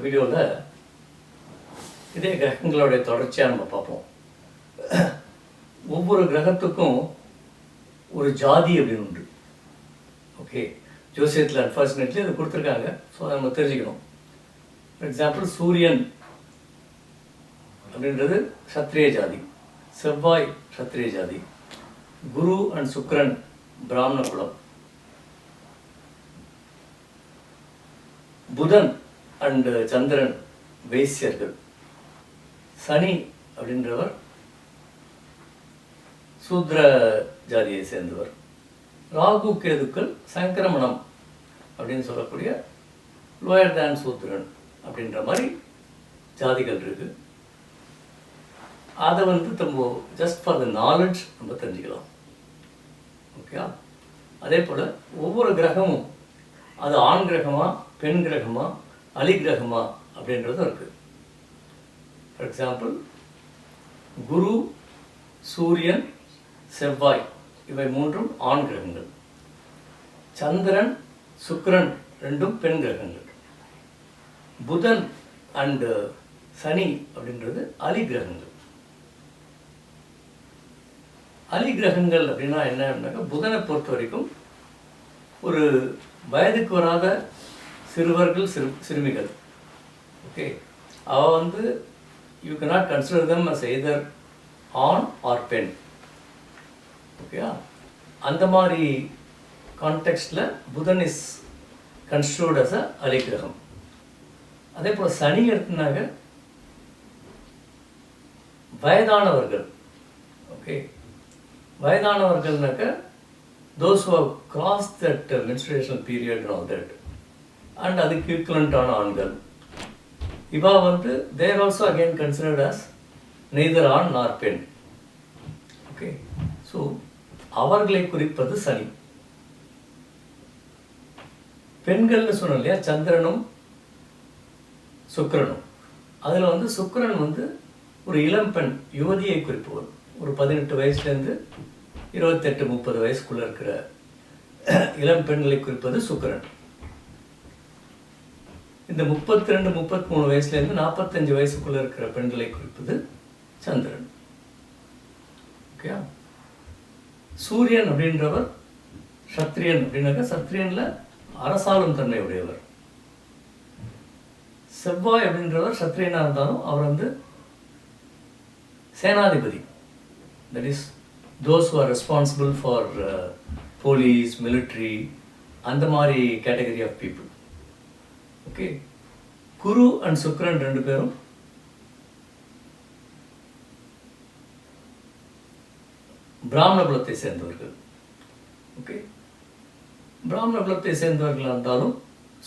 வீடியோவில் இதே கிரகங்களுடைய தொடர்ச்சியாக நம்ம பார்ப்போம். ஒவ்வொரு கிரகத்துக்கும் ஒரு ஜாதி அப்படின்னு உண்டு. ஓகே, ஜோசியத்தில் அன்ஃபார்ச்சுனேட்லி அது கொடுத்துருக்காங்க. ஸோ அதை நம்ம தெரிஞ்சுக்கணும். ஃபார் எக்ஸாம்பிள், சூரியன் அப்படின்றது சத்திரிய ஜாதி, செவ்வாய் சத்திரிய ஜாதி, குரு அண்ட் சுக்ரன் பிராமண குலம், புதன் அண்ட் சந்திரன் வைசியர்கள், சனி அப்படின்றவர் சூத்ர ஜாதியை சேர்ந்தவர், ராகு கேதுக்கள் சங்கிரமணம் அப்படின்னு சொல்லக்கூடிய லோயர் தேன் சூத்ரன் அப்படின்ற மாதிரி ஜாதிகள் இருக்கு. அதை நம்ம ஜஸ்ட் ஃபார் த நாலேஜ் நம்ம தெரிஞ்சுக்கலாம். ஓகே, அதே போல் ஒவ்வொரு கிரகமும் அது ஆண் கிரகமா பெண் கிரகமா அலி கிரகமா அப்படின்றதும் இருக்குது. ஃபார் எக்ஸாம்பிள், குரு, சூரியன், செவ்வாய் இவை மூன்றும் ஆண் கிரகங்கள், சந்திரன், சுக்கிரன் ரெண்டும் பெண் கிரகங்கள், புதன் அண்டு சனி அப்படின்றது அலி கிரகங்கள். அலி கிரகங்கள் அப்படின்னா என்னன்னாக்கா, புதனை பொறுத்த வரைக்கும் ஒரு வயதுக்கு வராத சிறுவர்கள் சிறுமிகள். ஓகே, அவள் you cannot consider them as either ஆண் ஆர் பெண். ஓகே, அந்த மாதிரி கான்டெக்ஸ்டில் Budhan is construed as a அலி கிரகம். அதே போல் சனி எடுத்துனாக்க வயதானவர்கள். ஓகே, வயதானவர்கள்னாக்க those who have crossed that menstruation period and all that, and அதுக்கு ஈக்குவலண்டான ஆண்கள். இவா they are also again considered as neither ஆண் nor பெண். ஓகே, ஸோ அவர்களை குறிப்பது சனி. பெண்கள்னு சொன்னோம் இல்லையா, சந்திரனும் சுக்கிரனும். அதில் சுக்கிரன் ஒரு இளம் பெண் யுவதியை குறிப்பவர். ஒரு 18 வயசுலேருந்து 28-30 வயசுக்குள்ளே இருக்கிற இளம் பெண்களை குறிப்பது சுக்கிரன். இந்த 32-33 வயசுலேருந்து 45 வயசுக்குள்ளே இருக்கிற பெண்களை குறிப்பது சந்திரன். ஓகே, சூரியன் அப்படின்றவர் சத்திரியன் அப்படின்னாக்கா சத்திரியனில் அரசாளும் தன்மை உடையவர். செவ்வாய் அப்படின்றவர் சத்திரியனாக இருந்தாலும் அவர் சேனாதிபதி. That is those who are responsible for police, military, அந்த மாதிரி category of people. Okay, Guru and Sukran ரெண்டு பேரும் பிராமண குலத்தை சேர்ந்தவர்கள். ஓகே, பிராமண குலத்தை சேர்ந்தவர்கள் இருந்தாலும்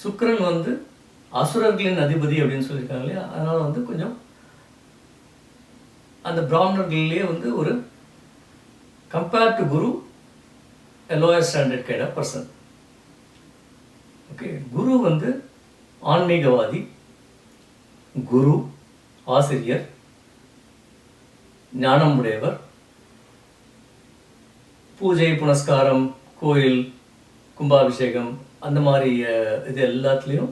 சுக்ரன் அசுரர்களின் அதிபதி அப்படின்னு சொல்லியிருக்காங்க இல்லையா, அதனால் கொஞ்சம் அந்த பிராமணர்கள்லேயே ஒரு compared to Guru, a lower standard kind of person. Okay, Guru ஆன்மீகவாதி, குரு, ஆசிரியர், ஞானம் உடையவர், பூஜை புனஸ்காரம், கோயில், கும்பாபிஷேகம் அந்த மாதிரி இது எல்லாத்துலேயும்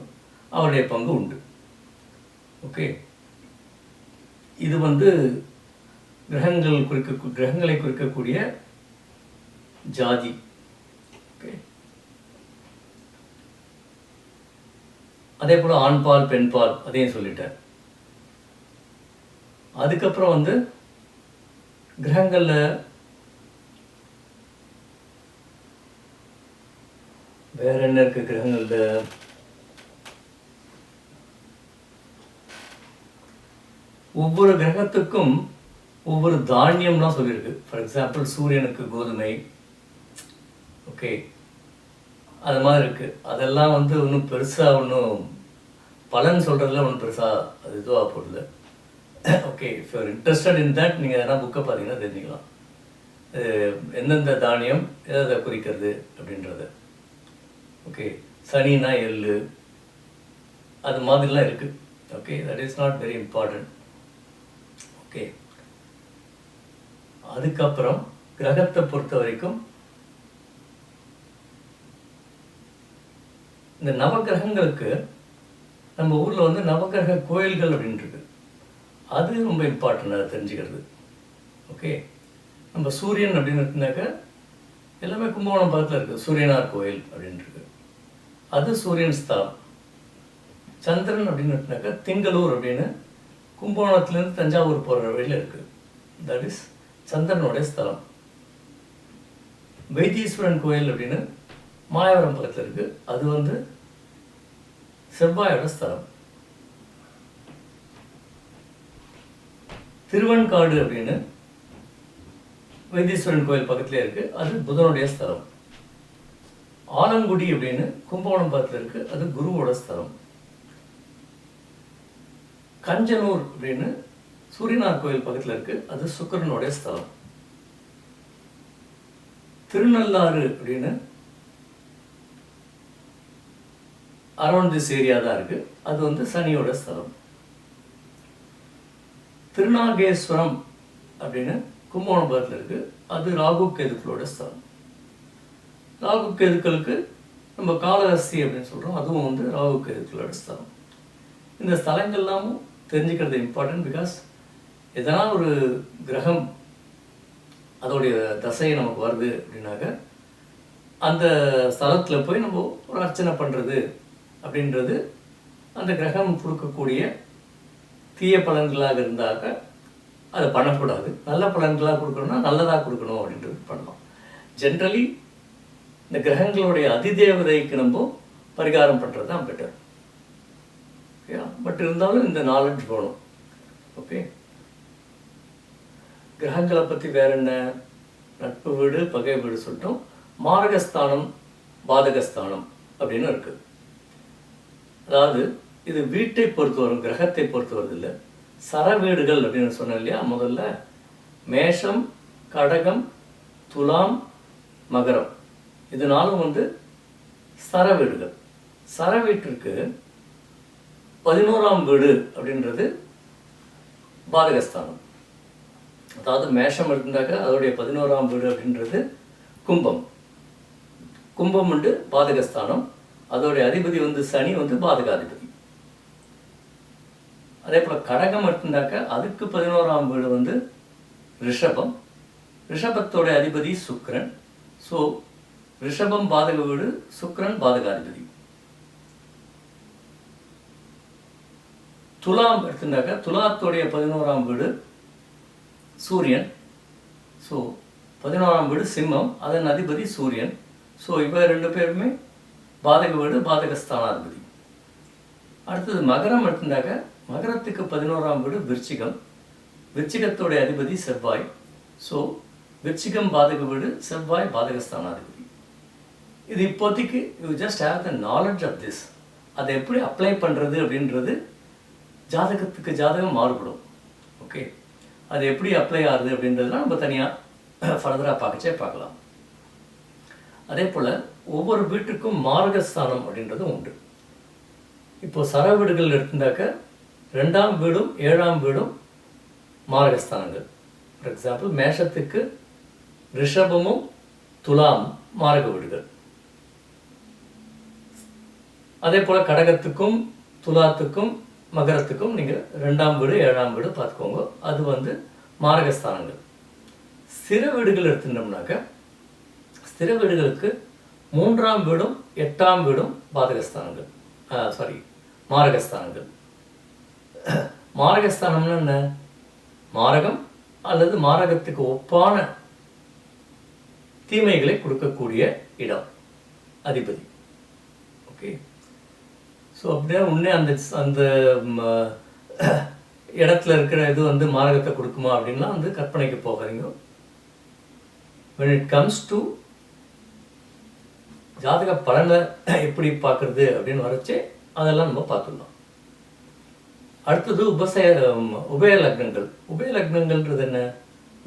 அவருடைய பங்கு உண்டு. ஓகே, இது கிரகங்களை குறிக்கக்கூடிய ஜாதி. ஓகே, அதே போல் ஆண்பால் பெண்பால் அதையும் சொல்லிட்டேன். அதுக்கப்புறம் கிரகங்களில் வேற என்ன இருக்கு? கிரகங்களில் ஒவ்வொரு கிரகத்துக்கும் ஒவ்வொரு தானியம்லாம் சொல்லியிருக்கு. ஃபார் எக்ஸாம்பிள், சூரியனுக்கு கோதுமை. ஓகே, அது மாதிரி இருக்குது. அதெல்லாம் ஒன்றும் பெருசாக ஒன்றும் பலன் சொல்கிறதுல ஒன்றும் பெருசாக அது இதுவாக போடல. Okay, if you're interested in that நீங்கள் எதனா புக்கை பார்த்தீங்கன்னா தெரிஞ்சுக்கலாம் எந்தெந்த தானியம் எதை குறிக்கிறது அப்படின்றது. ஓகே, சனினா எள்ளு, அது மாதிரிலாம் இருக்குது. Okay, that is not very important. Okay, அதுக்கப்புறம் கிரகத்தை பொறுத்த வரைக்கும் இந்த நவகிரகங்களுக்கு நம்ம ஊரில் வந்து நவகிரக கோயில்கள் அப்படின்ட்டு அது ரொம்ப இம்பார்ட்டண்ட்டாக தெரிஞ்சுக்கிறது. ஓகே, நம்ம சூரியன் அப்படின்னு இருந்தாக்க எல்லாமே கும்பகோணம் பக்கத்தில் இருக்குது. சூரியனார் கோயில் அப்படின்ட்டு அது சூரியன் ஸ்தலம். சந்திரன் அப்படின்னு இருந்தாக்கா திங்களூர் அப்படின்னு கும்பகோணத்துலேருந்து தஞ்சாவூர் போகிற வழியில் இருக்குது. தட் இஸ் சந்திரனுடைய ஸ்தலம். வைத்தீஸ்வரன் கோயில் அப்படின்னு மாயவரம் பக்கத்தில் இருக்குது. அது வந்து செவ்வாயோட ஸ்தலம். திருவன்காடு அப்படின்னு வைத்தீஸ்வரன் கோயில் பக்கத்துலேயே இருக்குது. அது புதனுடைய ஸ்தலம். ஆலங்குடி அப்படின்னு கும்பகோணம் பக்கத்தில் இருக்குது. அது குருவோட ஸ்தலம். கஞ்சனூர் அப்படின்னு சூரியனார் கோயில் பக்கத்தில் இருக்குது. அது சுக்கிரனுடைய ஸ்தலம். திருநள்ளாறு அப்படின்னு அரௌண்ட் திஸ் ஏரியா தான் இருக்குது. அது வந்து சனியோட ஸ்தலம். திருநாகேஸ்வரம் அப்படின்னு கும்பகோணம் பக்கத்தில் இருக்குது. அது ராகு கேதுக்களோட ஸ்தலம். ராகு கேதுக்களுக்கு நம்ம காளஹஸ்தி அப்படின்னு சொல்கிறோம். அதுவும் வந்து ராகு கேதுக்களோட ஸ்தலம். இந்த ஸ்தலங்கள்லாமும் தெரிஞ்சுக்கிறது இம்பார்ட்டன்ட். பிகாஸ் எதனா ஒரு கிரகம் அதோடைய தசை நமக்கு வருது அப்படின்னாக்க அந்த ஸ்தலத்தில் போய் நம்ம ஒரு அர்ச்சனை பண்ணுறது அப்படின்றது அந்த கிரகம் கொடுக்கக்கூடிய தீய பலன்களாக இருந்தாக்க அதை பண்ணக்கூடாது. நல்ல பலன்களாக கொடுக்கணும்னா நல்லதாக கொடுக்கணும் அப்படின்றது பண்ணலாம். ஜென்ரலி இந்த கிரகங்களுடைய அதிதேவதைக்கு நம்ம பரிகாரம் பண்ணுறது தான் பெட்டர். ஓகே, பட் இருந்தாலும் இந்த நாலேஜ் வேணும். ஓகே, கிரகங்களை பற்றி வேற என்ன, நட்பு வீடு பகை வீடு சொல்லிட்டோம். மாரகஸ்தானம் பாதகஸ்தானம் அப்படின்னு இருக்குது. அதாவது இது வீட்டை பொறுத்து வரும், கிரகத்தை பொறுத்து வருது இல்லை. சர வீடுகள் அப்படின்னு சொன்னேன் இல்லையா. முதல்ல மேஷம், கடகம், துலாம், மகரம் இதனாலும் வந்து சர வீடுகள். சர வீட்டிற்கு 11ஆம் வீடு அப்படின்றது பாதகஸ்தானம். அதாவது மேஷம் இருந்தாக்க அதோடைய 11ஆம் வீடு அப்படின்றது கும்பம். கும்பம் வந்து பாதகஸ்தானம். அதோடைய அதிபதி வந்து சனி வந்து பாதகாதிபதி. அதே போல் கடகம் இருந்தாக்க அதுக்கு 11ஆம் வீடு வந்து ரிஷபம். ரிஷபத்தோட அதிபதி சுக்கிரன். ஸோ ரிஷபம் பாதக வீடு, சுக்கிரன் பாதகாதிபதி. துலாம் எடுத்துட்டாக்க துலாத்தோடைய 11ஆம் வீடு சூரியன். ஸோ 11ஆம் வீடு சிம்மம், அதன் அதிபதி சூரியன். ஸோ இவ ரெண்டு பேருமே பாதக வீடு, பாதகஸ்தானாதிபதி. அடுத்தது மகரம் எடுத்துட்டாக்க மகரத்துக்கு 11ஆம் வீடு விருச்சிகம். விருச்சிகத்தோடைய அதிபதி செவ்வாய். ஸோ விருச்சிகம் பாதக வீடு, செவ்வாய் பாதகஸ்தானாதிபதி. இது இப்போதைக்கு you just have the knowledge of this. அதை எப்படி அப்ளை பண்ணுறது அப்படின்றது ஜாதகத்துக்கு ஜாதகம் மாறுபடும். ஓகே, அது எப்படி அப்ளை ஆகுது அப்படின்றதுலாம் நம்ம தனியாக ஃபர்தராக பார்க்கலாம். அதே போல் ஒவ்வொரு வீட்டுக்கும் மாரகஸ்தானம் அப்படின்றது உண்டு. இப்போ சர வீடுகள் எடுத்துட்டாக்க 2ஆம் வீடும் 7ஆம் வீடும் மாரகஸ்தானங்கள். ஃபார் எக்ஸாம்பிள் மேஷத்துக்கு ரிஷபமும் துலாம் மாரக வீடுகள். அதே போல் கடகத்துக்கும் துலாத்துக்கும் மகரத்துக்கும் நீங்கள் 2ஆம் வீடு 7ஆம் வீடு பார்த்துக்கோங்க. அது வந்து மாரகஸ்தானங்கள். ஸ்திர வீடுகள் எடுத்துட்டோம்னாக்க ஸ்திர வீடுகளுக்கு 3ஆம் வீடும் 8ஆம் வீடும் பாதகஸ்தானங்கள். மாரகஸ்தானங்கள். மாரகஸ்தானம்னா என்ன? மாரகம் அல்லது மாரகத்துக்கு ஒப்பான தீமைகளை கொடுக்கக்கூடிய இடம், அதிபதி. ஓகே, ஸோ அப்படியே உடனே அந்த இடத்துல இருக்கிற இது வந்து மாரகத்தை கொடுக்குமா அப்படின்லாம் வந்து கற்பனைக்கு போகாதீங்க. when it comes to ஜாதக பலனை எப்படி பார்க்குறது அப்படின்னு வரைச்சே அதெல்லாம் நம்ம பார்த்துடலாம். அடுத்தது உபய லக்னங்கள். உபய லக்னங்கள்ன்றது என்ன?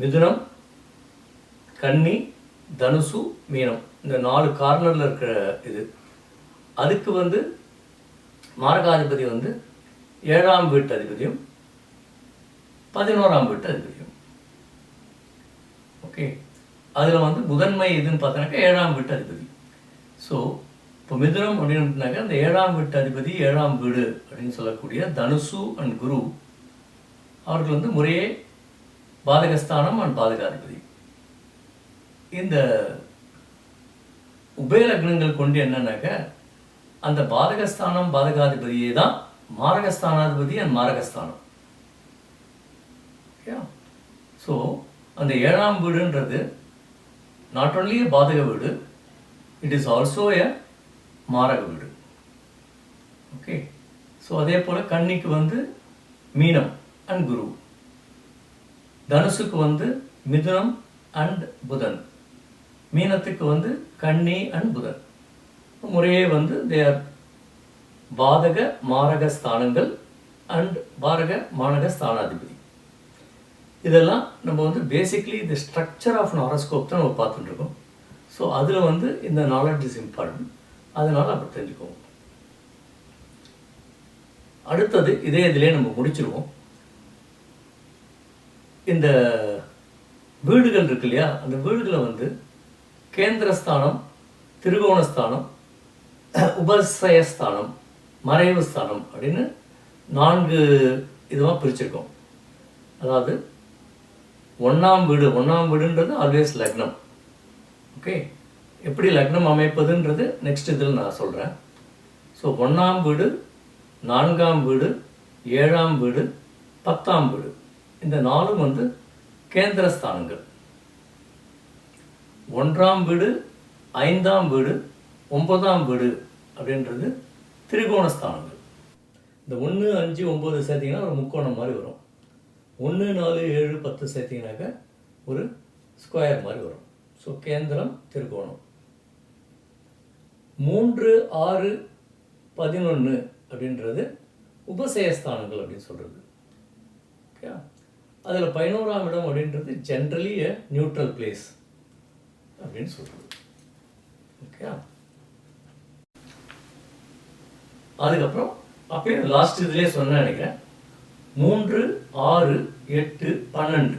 மிதுனம், கன்னி, தனுசு, மீனம், இந்த 4 கார்னரில் இருக்கிற இது. அதுக்கு வந்து மாரகாதிபதி வந்து 7ஆம் வீட்டு அதிபதியும் 11ஆம் வீட்டு அதிபதியும். ஓகே, அதில் வந்து முதன்மை இதுன்னு பார்த்தோன்னாக்கா 7ஆம் வீட்டு அதிபதி. ஸோ இப்போ மிதுனம் அப்படின்னாக்க அந்த 7ஆம் வீட்டு அதிபதி 7ஆம் வீடு அப்படின்னு சொல்லக்கூடிய தனுசு அண்ட் குரு அவர்கள் வந்து முறையே பாதகஸ்தானம் அண்ட் பாதகாதிபதி. இந்த உபய லக்னங்கள் கொண்டு என்னன்னாக்க அந்த பாதகஸ்தானம் பாதகாதிபதியே தான் மாரகஸ்தானாதிபதி அண்ட் மாரகஸ்தானம். ஸோ அந்த 7ஆம் வீடுன்றது நாட் ஒன்லி எ பாதக வீடு, இட் இஸ் ஆல்சோ எ மாரக வீடு. ஓகே, ஸோ அதே போல் கன்னிக்கு வந்து மீனம் அண்ட் குரு, தனுசுக்கு வந்து மிதுனம் அண்ட் புதன், மீனத்துக்கு வந்து கன்னி அண்ட் புதன். முறையே வந்து தேர் பாதக மாரக ஸ்தானங்கள் அண்ட் பாரக மாரக ஸ்தானாதிபதி. இதெல்லாம் நம்ம வந்து பேசிக்லி இந்த ஸ்ட்ரக்சர் ஆஃப் ஹாரோஸ்கோப் தான் நம்ம பார்த்துட்டுருக்கோம். ஸோ அதில் வந்து இந்த நாலேஜ் இஸ் இம்பார்ட்டன்ட், அதனால் அப்படி தெரிஞ்சுக்குவோம். அடுத்தது இதே இதிலே நம்ம முடிச்சிருவோம். இந்த வீடுகள் இருக்கு இல்லையா, அந்த வீடுகளை வந்து கேந்திரஸ்தானம், திரிகோணஸ்தானம், உபசயஸ்தானம், மறைவு ஸ்தானம் அப்படின்னு 4 இதுவாக பிரிச்சிருக்கோம். அதாவது 1ஆம் வீடுன்றது ஆல்வேஸ் லக்னம். ஓகே, எப்படி லக்னம் அமைப்பதுன்றது நெக்ஸ்ட் இதில் நான் சொல்கிறேன். ஸோ 1ஆம் வீடு, 4ஆம் வீடு, 7ஆம் வீடு, 10ஆம் வீடு, இந்த 4ம் வந்து கேந்திரஸ்தானங்கள். 1ஆம் வீடு, 5ஆம் வீடு, 9ஆம் வீடு அப்படின்றது திரிகோணஸ்தானங்கள். இந்த 1, 5, 9 சேர்த்திங்கன்னா ஒரு முக்கோணம் மாதிரி வரும். 1, 4, 7, 10 சேர்த்திங்கனாக்க ஒரு ஸ்கொயர் மாதிரி வரும். ஸோ கேந்திரம் திரிகோணம். 3, 6, 11 அப்படின்றது உபசயஸ்தானங்கள் அப்படின்னு சொல்கிறது. ஓகே, அதில் 11ஆம் இடம் அப்படின்றது ஜென்ரலி எ நியூட்ரல் பிளேஸ் அப்படின்னு சொல்கிறது. ஓகே, அதுக்கப்புறம் அப்படியே லாஸ்ட் இதுலேயே சொன்ன நினைக்கிறேன் 3, 6, 8, 12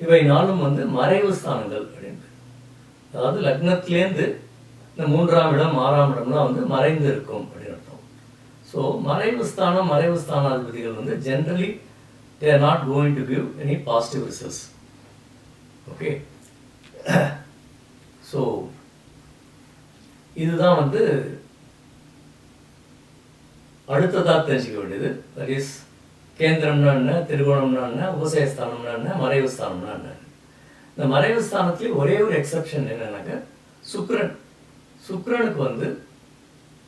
இவை 4ம் வந்து மறைவு ஸ்தானங்கள் அப்படின்னு. அதாவது லக்னத்திலேருந்து இந்த 3ஆம் இடம் 6ஆம் இடம்லாம் வந்து மறைந்து இருக்கும் அப்படின்னு அர்த்தம். ஸோ மறைவு ஸ்தானாதிபதிகள் வந்து generally they are not going to give any positive results. Okay, so இதுதான் வந்து அடுத்ததாக தெரிஞ்சுக்க வேண்டியது. தட் இஸ் கேந்திரம்னா என்ன, திரிகோணம்னா என்ன, உபசயஸ்தானம்னா என்ன, மறைவு ஸ்தானம்னா என்ன. இந்த மறைவு ஸ்தானத்துலேயே ஒரே ஒரு எக்ஸப்ஷன் என்னன்னாக்க சுக்கிரனுக்கு வந்து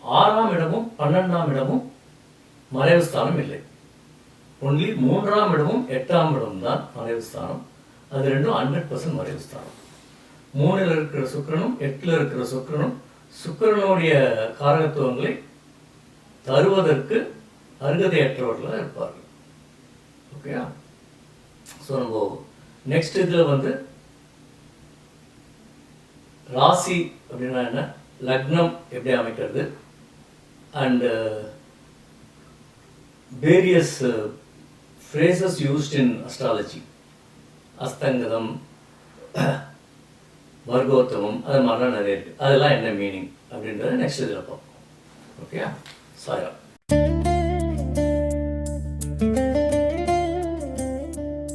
6ஆம் இடமும் 12ஆம் இடமும் மறைவு ஸ்தானம் இல்லை. ஒன்லி 3ஆம் இடமும் 8ஆம் இடமும் தான் மறைவு ஸ்தானம். அது ரெண்டும் 100% மறைவு ஸ்தானம். 3ல் இருக்கிற சுக்கிரனும் 8ல் இருக்கிற சுக்கிரனுடைய காரகத்துவங்களை தருவதற்கு அருகதையற்றவர்களாக இருப்பார்கள். ஓகேயா? ஸோ நம்ம நெக்ஸ்ட் இதில் வந்து ராசி அப்படின்னா என்ன, லக்னம் எப்படி அமைக்கிறது, and various phrases used in astrology, அஸ்தங்கதம், வர்க்கோத்தமம், அது மாதிரிலாம் நிறைய இருக்குது. அதெல்லாம் என்ன மீனிங் அப்படின்றத நெக்ஸ்ட் இதில் பார்ப்போம். ஓகே, சாயா.